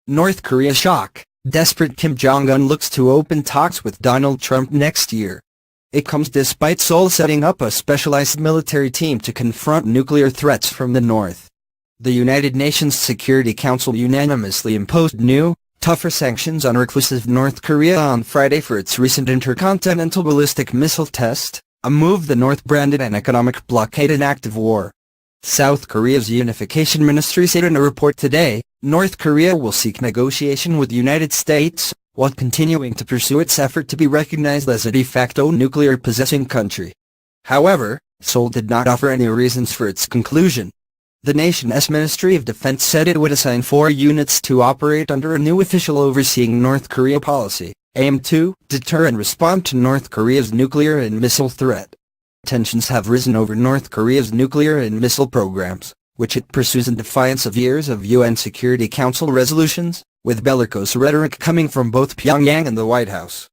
North Korea shock. Desperate Kim Jong-un looks to open talks with Donald Trump next year. It comes despite Seoul setting up a specialized military team to confront nuclear threats from the north. The United Nations Security Council unanimously imposed new, tougher sanctions on reclusive North Korea on Friday for its recent intercontinental ballistic missile test, a move the North branded an economic blockade and act of war. South Korea's Unification ministry said in a report today, North Korea will seek negotiation with the United States, while continuing to pursue its effort to be recognized as a de facto nuclear-possessing country. However, Seoul did not offer any reasons for its conclusion. The nation's Ministry of Defense said it would assign 4 units to operate under a new official overseeing North Korea policy, aimed to deter and respond to North Korea's nuclear and missile threat. Tensions have risen over North Korea's nuclear and missile programs, which it pursues in defiance of years of UN Security Council resolutions, with bellicose rhetoric coming from both Pyongyang and the White House.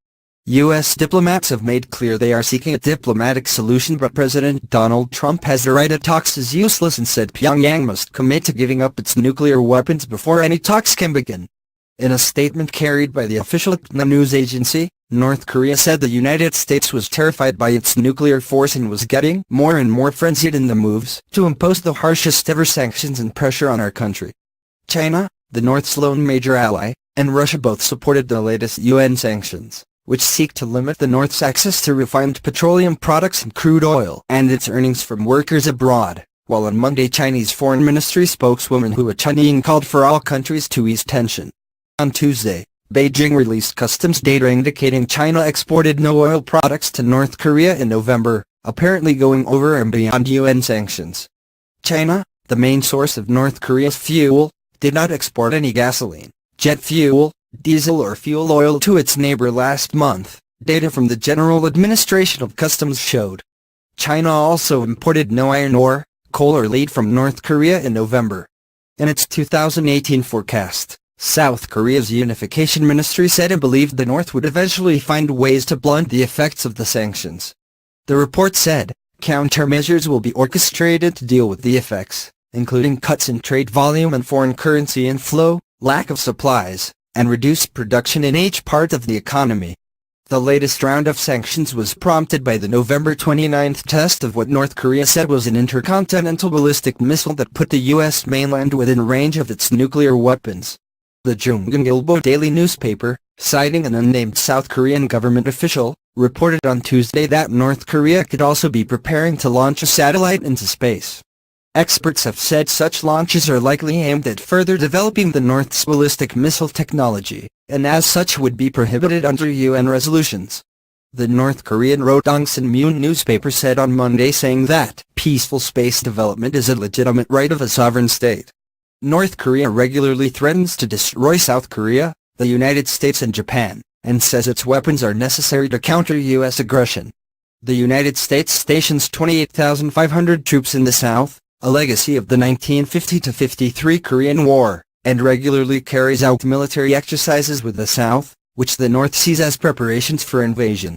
U.S. diplomats have made clear they are seeking a diplomatic solution, but President Donald Trump has derided talks as useless and said Pyongyang must commit to giving up its nuclear weapons before any talks can begin. In a statement carried by the official KNA news agency, North Korea said the United States was terrified by its nuclear force and was getting more and more frenzied in the moves to impose the harshest ever sanctions and pressure on our country. China, the North's lone major ally, and Russia both supported the latest UN sanctions, which seek to limit the North's access to refined petroleum products and crude oil and its earnings from workers abroad, while on Monday Chinese Foreign Ministry spokeswoman Hua Chunying called for all countries to ease tension. On Tuesday, Beijing released customs data indicating China exported no oil products to North Korea in November, apparently going over and beyond UN sanctions. China, the main source of North Korea's fuel, did not export any gasoline, jet fuel, diesel or fuel oil to its neighbor last month, data from the General Administration of Customs showed. China also imported no iron ore, coal or lead from North Korea in November. In its 2018 forecast, South Korea's Unification ministry said it believed the North would eventually find ways to blunt the effects of the sanctions. The report said, countermeasures will be orchestrated to deal with the effects, including cuts in trade volume and foreign currency inflow, lack of supplies, and reduced production in each part of the economy. The latest round of sanctions was prompted by the November 29 test of what North Korea said was an intercontinental ballistic missile that put the U.S. mainland within range of its nuclear weapons. The Jonggangilbo daily newspaper, citing an unnamed South Korean government official, reported on Tuesday that North Korea could also be preparing to launch a satellite into space. Experts have said such launches are likely aimed at further developing the North's ballistic missile technology, and as such would be prohibited under UN resolutions. The North Korean Rodongsinmun newspaper said on Monday, saying that peaceful space development is a legitimate right of a sovereign state. North Korea regularly threatens to destroy South Korea, the United States and Japan, and says its weapons are necessary to counter U.S. aggression. The United States stations 28,500 troops in the South, a legacy of the 1950-53 Korean War, and regularly carries out military exercises with the South, which the North sees as preparations for invasion.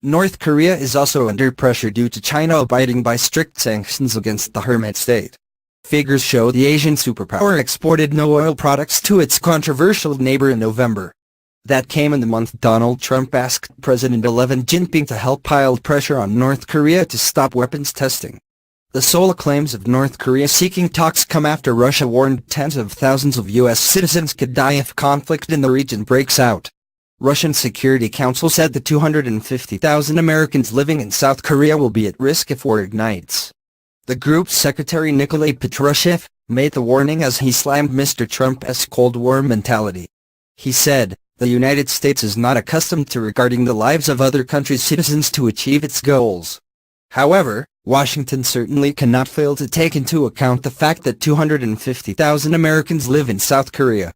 North Korea is also under pressure due to China abiding by strict sanctions against the hermit state. Figures show the Asian superpower exported no oil products to its controversial neighbor in November. That came in the month Donald Trump asked President Xi Jinping to help pile pressure on North Korea to stop weapons testing. The sole claims of North Korea seeking talks come after Russia warned tens of thousands of U.S. citizens could die if conflict in the region breaks out. Russian Security Council said the 250,000 Americans living in South Korea will be at risk if war ignites. The group's secretary Nikolai Patrushev made the warning as he slammed Mr. Trump's Cold War mentality. He said, "The United States is not accustomed to regarding the lives of other countries' citizens to achieve its goals." However, Washington certainly cannot fail to take into account the fact that 250,000 Americans live in South Korea.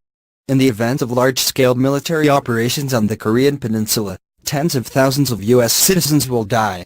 In the event of large-scale military operations on the Korean peninsula, tens of thousands of U.S. citizens will die.